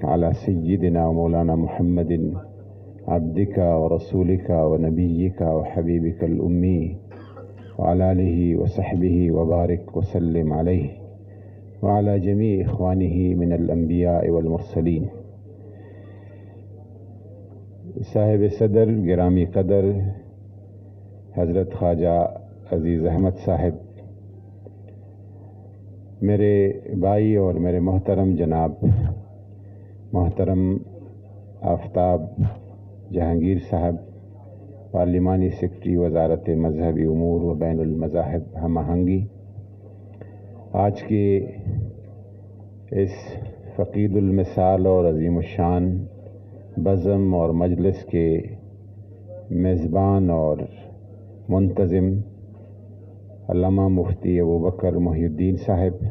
على سيدنا ومولانا محمد عبدك ورسولك ونبيك وحبيبك الأمي وعلى آله وصحبه وبارك وسلم عليه وعلى جميع إخوانه من الأنبياء والمرسلين. صاحب صدر گرامی قدر حضرت خواجہ عزیز احمد صاحب، میرے بھائی اور میرے محترم جناب محترم آفتاب جہانگیر صاحب، پارلیمانی سیکرٹری وزارت مذہبی امور و بین المذاہب ہم آہنگی، آج کے اس فقید المثال اور عظیم الشان بزم اور مجلس کے میزبان اور منتظم علامہ مفتی ابوبکر محی الدین صاحب،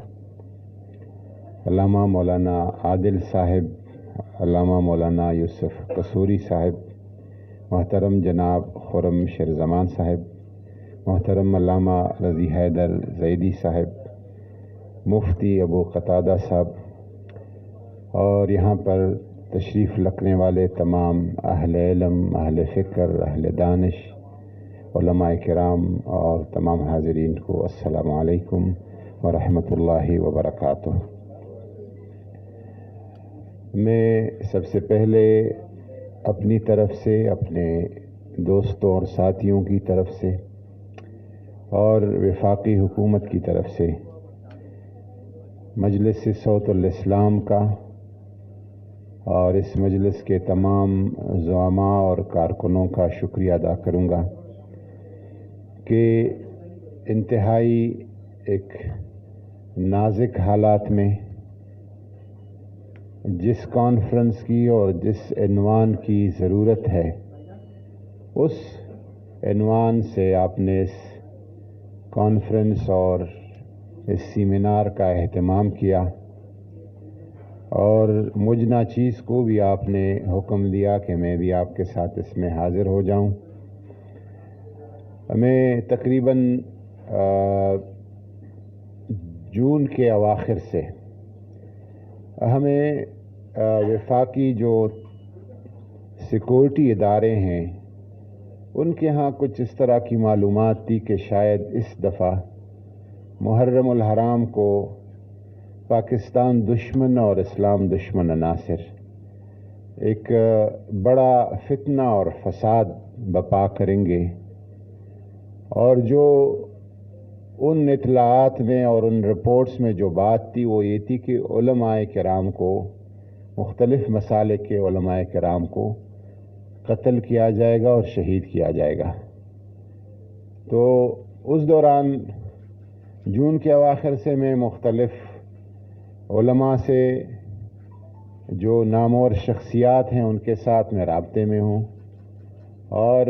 علامہ مولانا عادل صاحب، علامہ مولانا یوسف قصوری صاحب، محترم جناب خرم شیرزمان صاحب، محترم علامہ رضی حیدر زیدی صاحب، مفتی ابو قتادہ صاحب، اور یہاں پر تشریف رکھنے والے تمام اہل علم، اہل فکر، اہل دانش، علماء کرام اور تمام حاضرین کو السلام علیکم ورحمۃ اللہ وبرکاتہ۔ میں سب سے پہلے اپنی طرف سے، اپنے دوستوں اور ساتھیوں کی طرف سے اور وفاقی حکومت کی طرف سے مجلس صوت الاسلام کا اور اس مجلس کے تمام زعماء اور کارکنوں کا شکریہ ادا کروں گا کہ انتہائی ایک نازک حالات میں جس کانفرنس کی اور جس عنوان کی ضرورت ہے اس عنوان سے آپ نے اس کانفرنس اور اس سیمینار کا اہتمام کیا، اور مجھ ناچیز کو بھی آپ نے حکم دیا کہ میں بھی آپ کے ساتھ اس میں حاضر ہو جاؤں۔ میں تقریباً جون کے اواخر سے ہمیں وفاقی جو سیکورٹی ادارے ہیں ان کے ہاں کچھ اس طرح کی معلومات تھی کہ شاید اس دفعہ محرم الحرام کو پاکستان دشمن اور اسلام دشمن عناصر ایک بڑا فتنہ اور فساد بپا کریں گے، اور جو ان اطلاعات میں اور ان رپورٹس میں جو بات تھی وہ یہ تھی کہ علماء کرام کو، مختلف مسالک کے علماء کرام کو قتل کیا جائے گا اور شہید کیا جائے گا۔ تو اس دوران جون کے اواخر سے میں مختلف علماء سے جو نامور شخصیات ہیں ان کے ساتھ میں رابطے میں ہوں، اور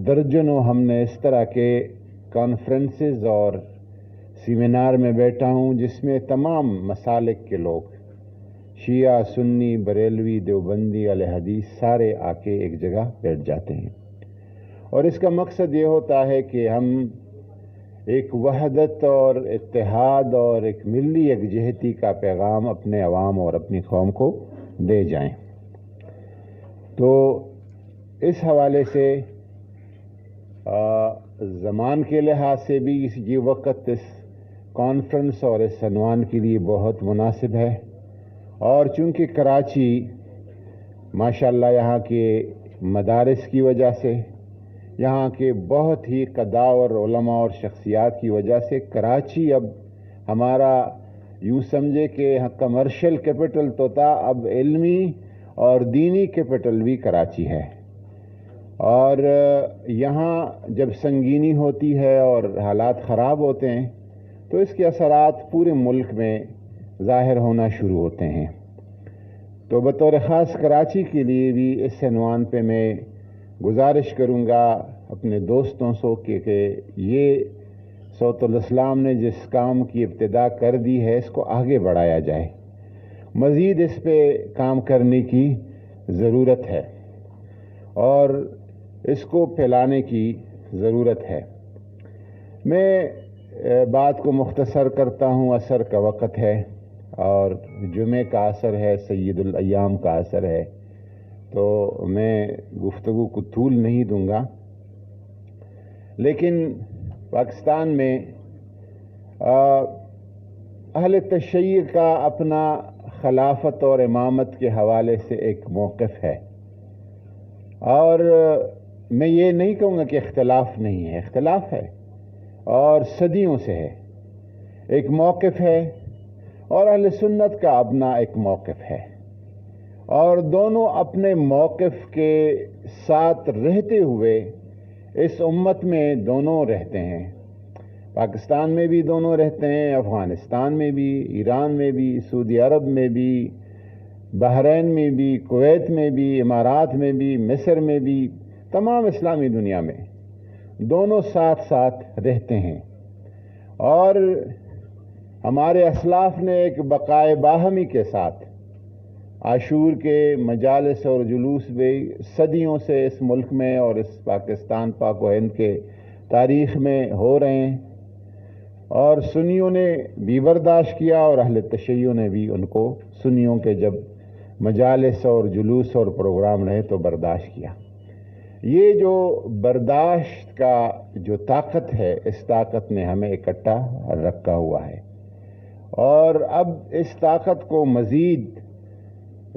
درجنوں ہم نے اس طرح کے کانفرنسز اور سیمینار میں بیٹھا ہوں جس میں تمام مسالک کے لوگ، شیعہ، سنی، بریلوی، دیوبندی، اہل حدیث، سارے آ کے ایک جگہ بیٹھ جاتے ہیں، اور اس کا مقصد یہ ہوتا ہے کہ ہم ایک وحدت اور اتحاد اور ایک ملی یکجہتی کا پیغام اپنے عوام اور اپنی قوم کو دے جائیں۔ تو اس حوالے سے زمان کے لحاظ سے بھی یہ وقت اس کانفرنس اور اس عنوان کے لیے بہت مناسب ہے، اور چونکہ کراچی ماشاءاللہ یہاں کے مدارس کی وجہ سے، یہاں کے بہت ہی قداور علماء اور شخصیات کی وجہ سے کراچی اب ہمارا یوں سمجھے کہ کمرشل کیپٹل تو تھا، اب علمی اور دینی کیپٹل بھی کراچی ہے، اور یہاں جب سنگینی ہوتی ہے اور حالات خراب ہوتے ہیں تو اس کے اثرات پورے ملک میں ظاہر ہونا شروع ہوتے ہیں۔ تو بطور خاص کراچی کے لیے بھی اس عنوان پہ میں گزارش کروں گا اپنے دوستوں سے کہ یہ صوت الاسلام نے جس کام کی ابتدا کر دی ہے اس کو آگے بڑھایا جائے، مزید اس پہ کام کرنے کی ضرورت ہے اور اس کو پھیلانے کی ضرورت ہے۔ میں بات کو مختصر کرتا ہوں، عصر کا وقت ہے، اور جمعے کا اثر ہے، سید الایام کا اثر ہے، تو میں گفتگو کو طول نہیں دوں گا، لیکن پاکستان میں اہل تشیع کا اپنا خلافت اور امامت کے حوالے سے ایک موقف ہے، اور میں یہ نہیں کہوں گا کہ اختلاف نہیں ہے، اختلاف ہے اور صدیوں سے ہے، ایک موقف ہے، اور اہل سنت کا اپنا ایک موقف ہے، اور دونوں اپنے موقف کے ساتھ رہتے ہوئے اس امت میں دونوں رہتے ہیں، پاکستان میں بھی دونوں رہتے ہیں، افغانستان میں بھی، ایران میں بھی، سعودی عرب میں بھی، بحرین میں بھی، کویت میں بھی، امارات میں بھی، مصر میں بھی، تمام اسلامی دنیا میں دونوں ساتھ ساتھ رہتے ہیں، اور ہمارے اسلاف نے ایک بقائے باہمی کے ساتھ عاشور کے مجالس اور جلوس بھی صدیوں سے اس ملک میں اور اس پاکستان پاک و ہند کے تاریخ میں ہو رہے ہیں، اور سنیوں نے بھی برداشت کیا اور اہل تشیع نے بھی ان کو سنیوں کے جب مجالس اور جلوس اور پروگرام رہے تو برداشت کیا۔ یہ جو برداشت کا جو طاقت ہے، اس طاقت نے ہمیں اکٹھا رکھا ہوا ہے، اور اب اس طاقت کو مزید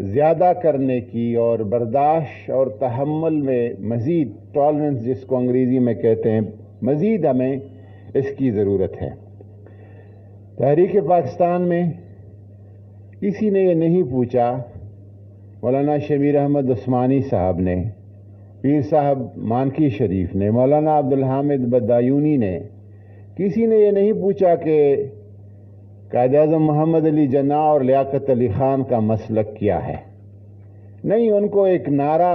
زیادہ کرنے کی اور برداشت اور تحمل میں مزید ٹالرنس جس کو انگریزی میں کہتے ہیں، مزید ہمیں اس کی ضرورت ہے۔ تحریک پاکستان میں کسی نے یہ نہیں پوچھا، مولانا شبیر احمد عثمانی صاحب نے، پیر صاحب مانکی شریف نے، مولانا عبدالحامد بدایونی نے، کسی نے یہ نہیں پوچھا کہ قائد اعظم محمد علی جناح اور لیاقت علی خان کا مسلک کیا ہے۔ نہیں، ان کو ایک نعرہ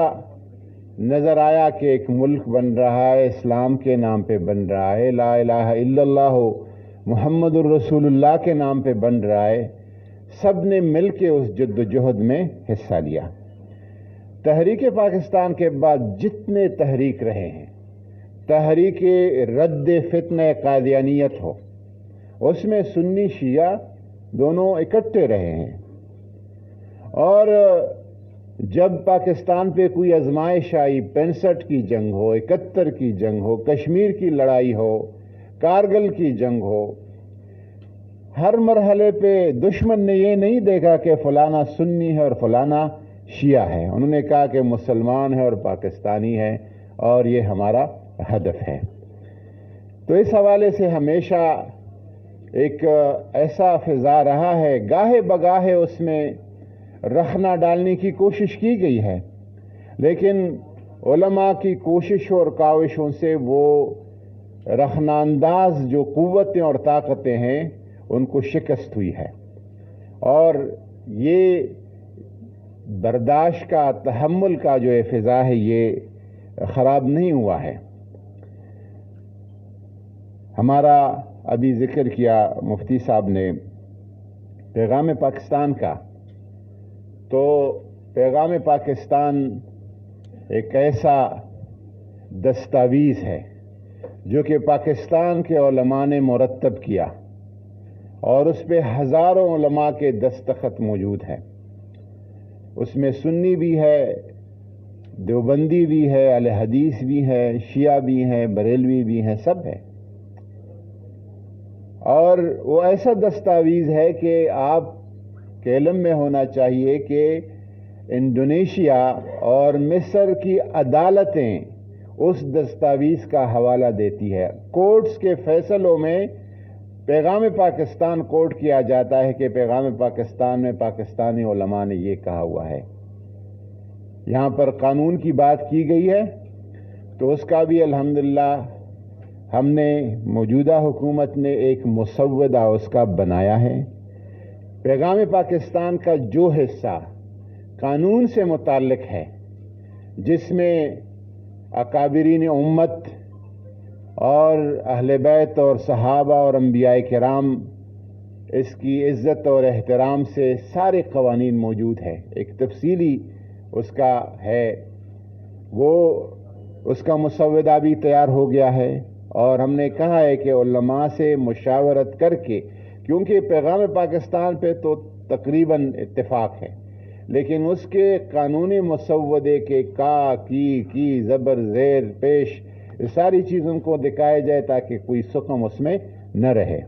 نظر آیا کہ ایک ملک بن رہا ہے، اسلام کے نام پہ بن رہا ہے، لا الہ الا اللہ محمد الرسول اللہ کے نام پہ بن رہا ہے، سب نے مل کے اس جد و جہد میں حصہ لیا۔ تحریک پاکستان کے بعد جتنے تحریک رہے ہیں، تحریک رد فتنہ قادیانیت ہو، اس میں سنی شیعہ دونوں اکٹھے رہے ہیں، اور جب پاکستان پہ کوئی آزمائش آئی، 65 کی جنگ ہو، 71 کی جنگ ہو، کشمیر کی لڑائی ہو، کارگل کی جنگ ہو، ہر مرحلے پہ دشمن نے یہ نہیں دیکھا کہ فلانا سنی ہے اور فلانا شیعہ ہے، انہوں نے کہا کہ مسلمان ہے اور پاکستانی ہے، اور یہ ہمارا ہدف ہے۔ تو اس حوالے سے ہمیشہ ایک ایسا فضا رہا ہے، گاہے بگاہے اس میں رخنا ڈالنے کی کوشش کی گئی ہے، لیکن علماء کی کوشش اور کاوشوں سے وہ رخنا انداز جو قوتیں اور طاقتیں ہیں ان کو شکست ہوئی ہے، اور یہ برداشت کا، تحمل کا جو فضا ہے یہ خراب نہیں ہوا ہے۔ ہمارا ابھی ذکر کیا مفتی صاحب نے پیغام پاکستان کا، تو پیغام پاکستان ایک ایسا دستاویز ہے جو کہ پاکستان کے علماء نے مرتب کیا، اور اس پہ ہزاروں علماء کے دستخط موجود ہیں، اس میں سنی بھی ہے، دیوبندی بھی ہے، اہل حدیث بھی ہے، شیعہ بھی ہیں، بریلوی بھی ہیں، سب ہے، اور وہ ایسا دستاویز ہے کہ آپ کے علم میں ہونا چاہیے کہ انڈونیشیا اور مصر کی عدالتیں اس دستاویز کا حوالہ دیتی ہے، کورٹس کے فیصلوں میں پیغام پاکستان کوٹ کیا جاتا ہے کہ پیغام پاکستان میں پاکستانی علماء نے یہ کہا ہوا ہے۔ یہاں پر قانون کی بات کی گئی ہے، تو اس کا بھی الحمدللہ ہم نے، موجودہ حکومت نے ایک مسودہ اس کا بنایا ہے۔ پیغام پاکستان کا جو حصہ قانون سے متعلق ہے، جس میں اکابرین امت اور اہل بیت اور صحابہ اور انبیاء کرام، اس کی عزت اور احترام سے سارے قوانین موجود ہیں، ایک تفصیلی اس کا ہے، وہ اس کا مسودہ بھی تیار ہو گیا ہے، اور ہم نے کہا ہے کہ علماء سے مشاورت کر کے کیونکہ پیغام پاکستان پہ تو تقریباً اتفاق ہے، لیکن اس کے قانونی مسودے کے کی زبر زیر پیش ساری چیزوں کو دکھایا جائے تاکہ کوئی سقم اس میں نہ رہے،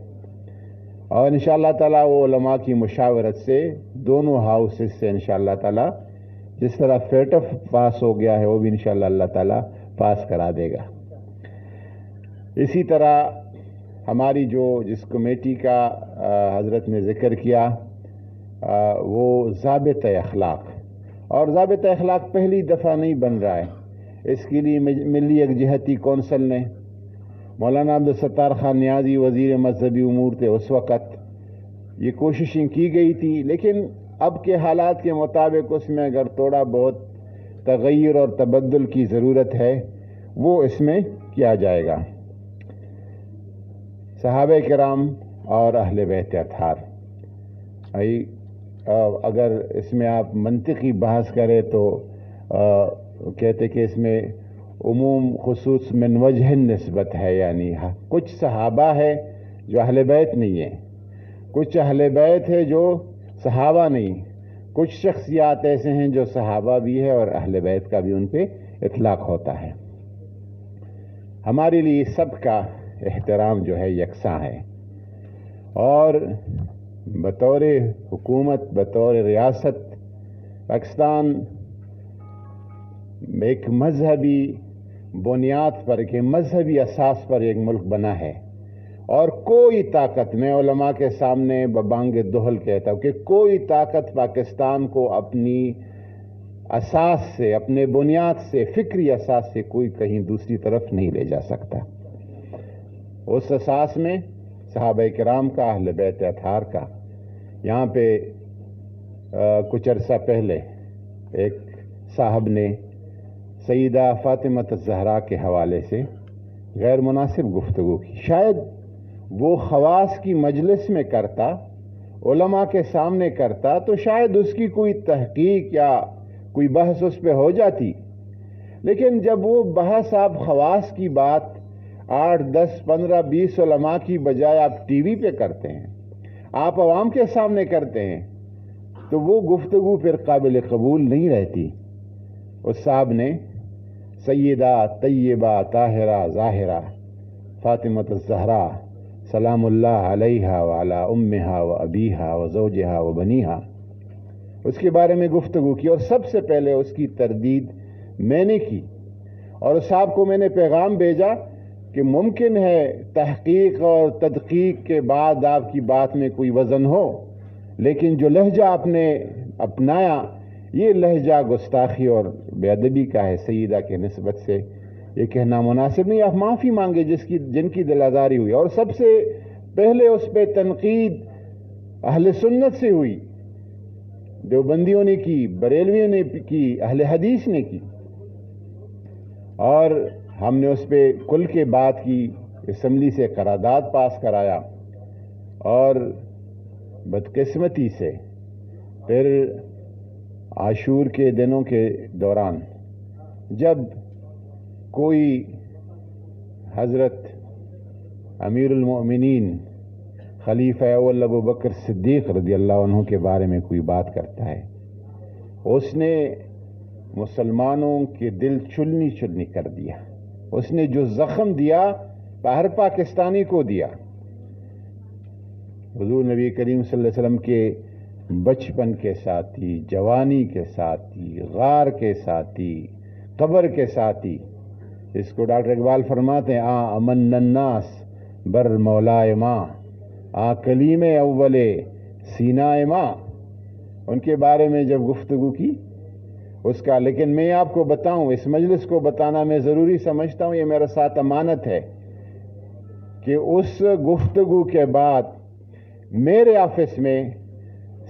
اور انشاءاللہ تعالیٰ وہ علماء کی مشاورت سے دونوں ہاؤسز سے انشاءاللہ تعالیٰ جس طرح فیٹف پاس ہو گیا ہے وہ بھی انشاءاللہ اللہ تعالیٰ پاس کرا دے گا۔ اسی طرح ہماری جس کمیٹی کا حضرت نے ذکر کیا وہ ضابطۂ اخلاق، اور ضابطۂ اخلاق پہلی دفعہ نہیں بن رہا ہے، اس کے لیے ملی یکجہتی کونسل نے مولانا عبدالستار خان نیازی وزیر مذہبی امور تھے اس وقت، یہ کوششیں کی گئی تھی، لیکن اب کے حالات کے مطابق اس میں اگر تھوڑا بہت تغیر اور تبدل کی ضرورت ہے وہ اس میں کیا جائے گا۔ صحابہ کرام اور اہل بیت اطہار، اگر اس میں آپ منطقی بحث کریں تو کہتے کہ اس میں عموم خصوص من وجہ نسبت ہے، یعنی کچھ صحابہ ہے جو اہل بیت نہیں ہیں، کچھ اہل بیت ہے جو صحابہ نہیں، کچھ شخصیات ایسے ہیں جو صحابہ بھی ہے اور اہل بیت کا بھی ان پہ اطلاق ہوتا ہے۔ ہمارے لیے سب کا احترام جو ہے یکساں ہے، اور بطور حکومت بطور ریاست پاکستان ایک مذہبی بنیاد پر ایک مذہبی اساس پر ایک ملک بنا ہے، اور کوئی طاقت، میں علماء کے سامنے ببانگ دہل کہتا ہوں کہ کوئی طاقت پاکستان کو اپنی اساس سے، اپنے بنیاد سے، فکری اساس سے کوئی کہیں دوسری طرف نہیں لے جا سکتا۔ اس اساس میں صحابہ کرام کا، اہل بیت اطہار کا، یہاں پہ کچھ عرصہ پہلے ایک صاحب نے سیدہ فاطمہ الزہرا کے حوالے سے غیر مناسب گفتگو کی، شاید وہ خواص کی مجلس میں کرتا، علماء کے سامنے کرتا تو شاید اس کی کوئی تحقیق یا کوئی بحث اس پہ ہو جاتی، لیکن جب وہ بحث آپ خواص کی بات 8 10 15 20 علماء کی بجائے آپ ٹی وی پہ کرتے ہیں، آپ عوام کے سامنے کرتے ہیں، تو وہ گفتگو پھر قابل قبول نہیں رہتی۔ اس صاحب نے سیدہ طیبہ طاہرہ ظاہرہ فاطمہ الزہرا سلام اللہ علیہا وعلی امہا و ابیہا و زوجہا و بنیہا، اس کے بارے میں گفتگو کی، اور سب سے پہلے اس کی تردید میں نے کی، اور اس صاحب کو میں نے پیغام بھیجا کہ ممکن ہے تحقیق اور تدقیق کے بعد آپ کی بات میں کوئی وزن ہو، لیکن جو لہجہ آپ نے اپنایا یہ لہجہ گستاخی اور بے ادبی کا ہے، سیدہ کے نسبت سے یہ کہنا مناسب نہیں۔ آپ معافی مانگے جن کی دل آزاری ہوئی، اور سب سے پہلے اس پہ تنقید اہل سنت سے ہوئی، دیوبندیوں نے کی، بریلویوں نے کی، اہل حدیث نے کی، اور ہم نے اس پہ کل کے بات کی، اسمبلی سے قرارداد پاس کرایا، اور بدقسمتی سے پھر عاشور کے دنوں کے دوران جب کوئی حضرت امیر المؤمنین خلیفہ اول ابو بکر صدیق رضی اللہ عنہ کے بارے میں کوئی بات کرتا ہے، اس نے مسلمانوں کے دل چلنی چلنی کر دیا، اس نے جو زخم دیا ہر پاکستانی کو دیا۔ حضور نبی کریم صلی اللہ علیہ وسلم کے بچپن کے ساتھی، جوانی کے ساتھی، غار کے ساتھی، قبر کے ساتھی، اس کو ڈاکٹر اقبال فرماتے ہیں امن الناس بر مولائے ماں، کلیم اول سینہ ماں، ان کے بارے میں جب گفتگو کی اس کا، لیکن میں آپ کو بتاؤں، اس مجلس کو بتانا میں ضروری سمجھتا ہوں، یہ میرے ساتھ امانت ہے کہ اس گفتگو کے بعد میرے آفس میں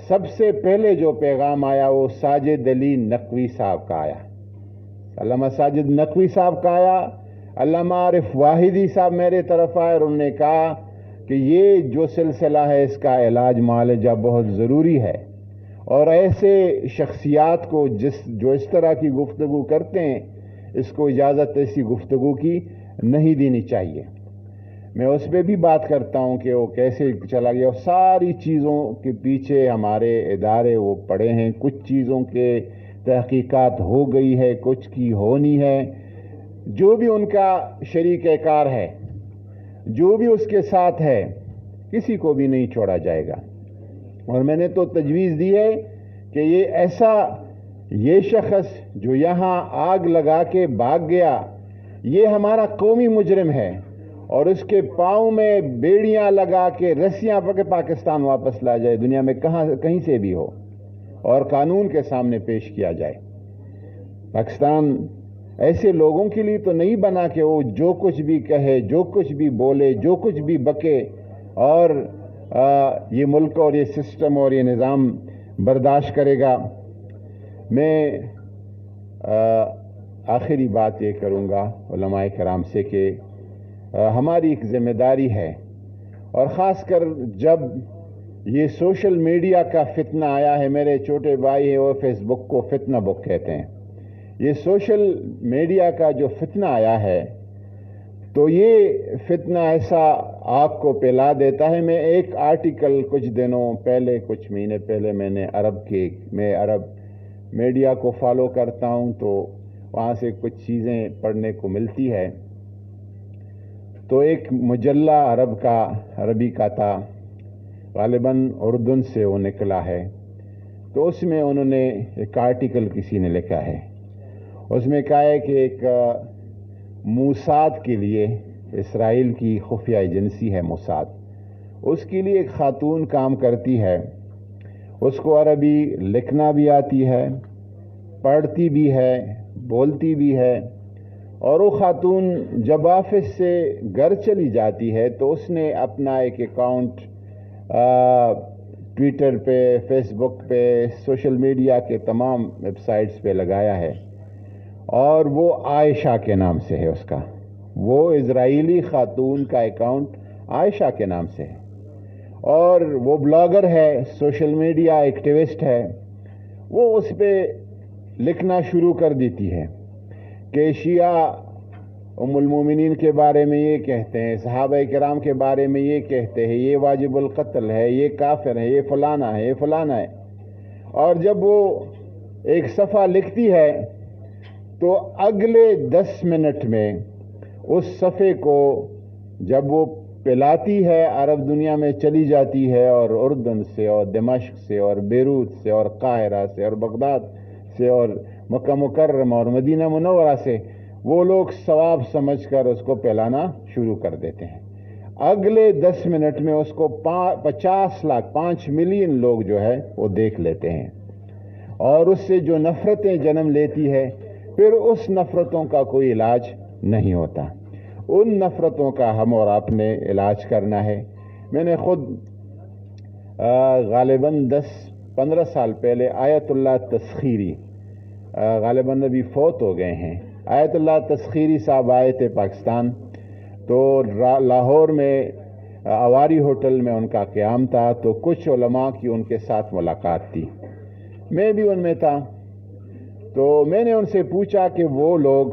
سب سے پہلے جو پیغام آیا وہ ساجد علی نقوی صاحب کا آیا، علامہ ساجد نقوی صاحب کا آیا، علامہ عارف واحدی صاحب میرے طرف آئے اور انہوں نے کہا کہ یہ جو سلسلہ ہے اس کا علاج معالجہ بہت ضروری ہے، اور ایسے شخصیات کو جو اس طرح کی گفتگو کرتے ہیں اس کو اجازت ایسی گفتگو کی نہیں دینی چاہیے۔ میں اس پہ بھی بات کرتا ہوں کہ وہ کیسے چلا گیا. اور ساری چیزوں کے پیچھے ہمارے ادارے وہ پڑے ہیں. کچھ چیزوں کے تحقیقات ہو گئی ہے, کچھ کی ہونی ہے. جو بھی ان کا شریک کار ہے, جو بھی اس کے ساتھ ہے, کسی کو بھی نہیں چھوڑا جائے گا. اور میں نے تو تجویز دی ہے کہ یہ شخص جو یہاں آگ لگا کے بھاگ گیا, یہ ہمارا قومی مجرم ہے, اور اس کے پاؤں میں بیڑیاں لگا کے رسیاں پکڑ پاکستان واپس لا جائے, دنیا میں کہیں سے بھی ہو, اور قانون کے سامنے پیش کیا جائے. پاکستان ایسے لوگوں کے لیے تو نہیں بنا کہ وہ جو کچھ بھی کہے, جو کچھ بھی بولے, جو کچھ بھی بکے, اور یہ ملک اور یہ سسٹم اور یہ نظام برداشت کرے گا. میں آخری بات یہ کروں گا علماء کرام سے کہ ہماری ایک ذمہ داری ہے, اور خاص کر جب یہ سوشل میڈیا کا فتنہ آیا ہے, میرے چھوٹے بھائی ہیں وہ فیس بک کو فتنہ بک کہتے ہیں, یہ سوشل میڈیا کا جو فتنہ آیا ہے تو یہ فتنہ ایسا آگ کو پلا دیتا ہے. میں ایک آرٹیکل کچھ دنوں پہلے, کچھ مہینے پہلے, میں نے عرب میڈیا کو فالو کرتا ہوں تو وہاں سے کچھ چیزیں پڑھنے کو ملتی ہے. تو ایک مجلہ عربی کا تھا, غالباً اردن سے وہ نکلا ہے. تو اس میں انہوں نے ایک آرٹیکل کسی نے لکھا ہے, اس میں کہا ہے کہ ایک موساد کے لیے, اسرائیل کی خفیہ ایجنسی ہے موساد, اس کے لیے ایک خاتون کام کرتی ہے. اس کو عربی لکھنا بھی آتی ہے, پڑھتی بھی ہے, بولتی بھی ہے. اور وہ خاتون جب آفس سے گھر چلی جاتی ہے تو اس نے اپنا ایک اکاؤنٹ ٹویٹر پہ, فیس بک پہ, سوشل میڈیا کے تمام ویب سائٹس پہ لگایا ہے, اور وہ عائشہ کے نام سے ہے. اس کا وہ اسرائیلی خاتون کا اکاؤنٹ عائشہ کے نام سے ہے, اور وہ بلاگر ہے, سوشل میڈیا ایکٹیوسٹ ہے. وہ اس پہ لکھنا شروع کر دیتی ہے کہ شیعہ ام المومنین کے بارے میں یہ کہتے ہیں, صحابہ کرام کے بارے میں یہ کہتے ہیں, یہ واجب القتل ہے, یہ کافر ہے, یہ فلانا ہے, یہ فلانا ہے. اور جب وہ ایک صفحہ لکھتی ہے تو اگلے 10 منٹ میں اس صفحے کو جب وہ پلاتی ہے, عرب دنیا میں چلی جاتی ہے, اور اردن سے, اور دمشق سے, اور بیروت سے, اور قاہرہ سے, اور بغداد سے, اور مکہ مکرمہ اور مدینہ منورہ سے, وہ لوگ ثواب سمجھ کر اس کو پھیلانا شروع کر دیتے ہیں. اگلے 10 منٹ میں اس کو 50 لاکھ 5 ملین لوگ جو ہے وہ دیکھ لیتے ہیں, اور اس سے جو نفرتیں جنم لیتی ہے, پھر اس نفرتوں کا کوئی علاج نہیں ہوتا. ان نفرتوں کا ہم اور آپ نے علاج کرنا ہے. میں نے خود غالباً 10-15 سال پہلے آیت اللہ تسخیری, غالباً ابھی فوت ہو گئے ہیں, آیت اللہ تسخیری صاحب آئے تھے پاکستان. تو لاہور میں اواری ہوٹل میں ان کا قیام تھا, تو کچھ علماء کی ان کے ساتھ ملاقات تھی, میں بھی ان میں تھا. تو میں نے ان سے پوچھا کہ وہ لوگ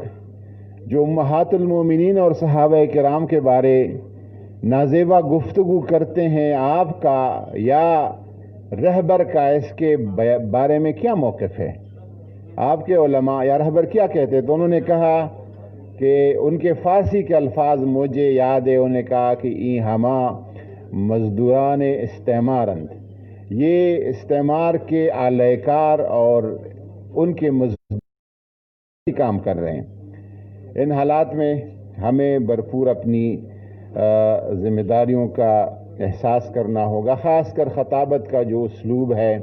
جو امہات المومنین اور صحابہ کرام کے بارے نازیبا گفتگو کرتے ہیں, آپ کا یا رہبر کا اس کے بارے میں کیا موقف ہے؟ آپ کے علماء یا رہبر کیا کہتے ہیں؟ تو انہوں نے کہا کہ ان کے فارسی کے الفاظ مجھے یاد ہے. انہوں نے کہا کہ ای ہما مزدوران استعمارند, یہ استعمار کے اعلی کار اور ان کے مزدور کام کر رہے ہیں. ان حالات میں ہمیں بھرپور اپنی ذمہ داریوں کا احساس کرنا ہوگا, خاص کر خطابت کا جو اسلوب ہے,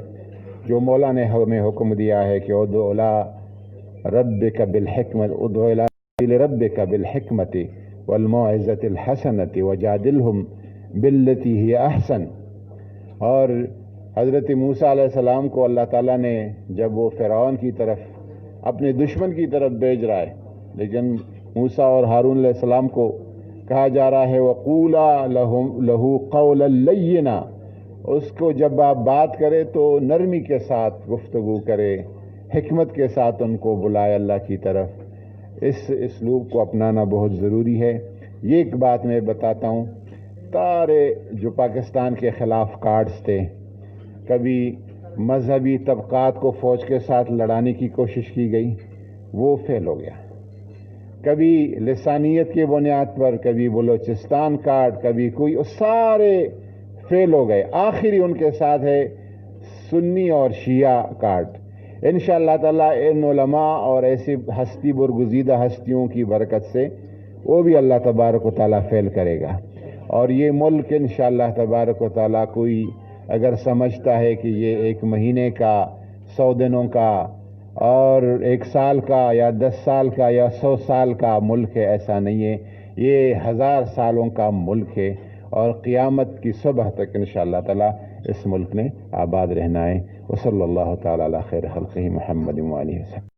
جو مولا نے ہمیں حکم دیا ہے کہ ادعو الی ربک بالحکمت, ادعو الی ربک بالحکمت والموعظۃ الحسنۃ وجادلہم باللتی ہی احسن. اور حضرت موسیٰ علیہ السلام کو اللہ تعالیٰ نے جب وہ فرعون کی طرف, اپنے دشمن کی طرف بھیج رہا ہے, لیکن موسیٰ اور ہارون علیہ السلام کو کہا جا رہا ہے وَقُولَا لَهُ قَوْلًا لَيِّنًا, اس کو جب آپ بات کرے تو نرمی کے ساتھ گفتگو کرے, حکمت کے ساتھ ان کو بلائے اللہ کی طرف. اس اسلوب کو اپنانا بہت ضروری ہے. یہ ایک بات میں بتاتا ہوں سارے جو پاکستان کے خلاف کارڈز تھے، کبھی مذہبی طبقات کو فوج کے ساتھ لڑانے کی کوشش کی گئی، وہ فیل ہو گیا. کبھی لسانیت کی بنیاد پر، کبھی بلوچستان کارڈ، کبھی کوئی، سارے فیل ہو گئے. آخری ان کے ساتھ ہے سنی اور شیعہ کارڈ. انشاءاللہ تعالیٰ ان علماء اور ایسی ہستی برگزیدہ ہستیوں کی برکت سے وہ بھی اللہ تبارک و تعالیٰ فیل کرے گا. اور یہ ملک انشاءاللہ تبارک و تعالیٰ کوئی اگر سمجھتا ہے کہ یہ 1 مہینے کا، 100 دنوں کا اور 1 سال کا یا 10 سال کا یا 100 سال کا ملک ہے، ایسا نہیں ہے. یہ 1000 سالوں کا ملک ہے اور قیامت کی صبح تک انشاءاللہ تعالیٰ اس ملک نے آباد رہنا ہے. وصلی اللہ تعالیٰ علی خیر خلقہ محمد وآلہ وسلم.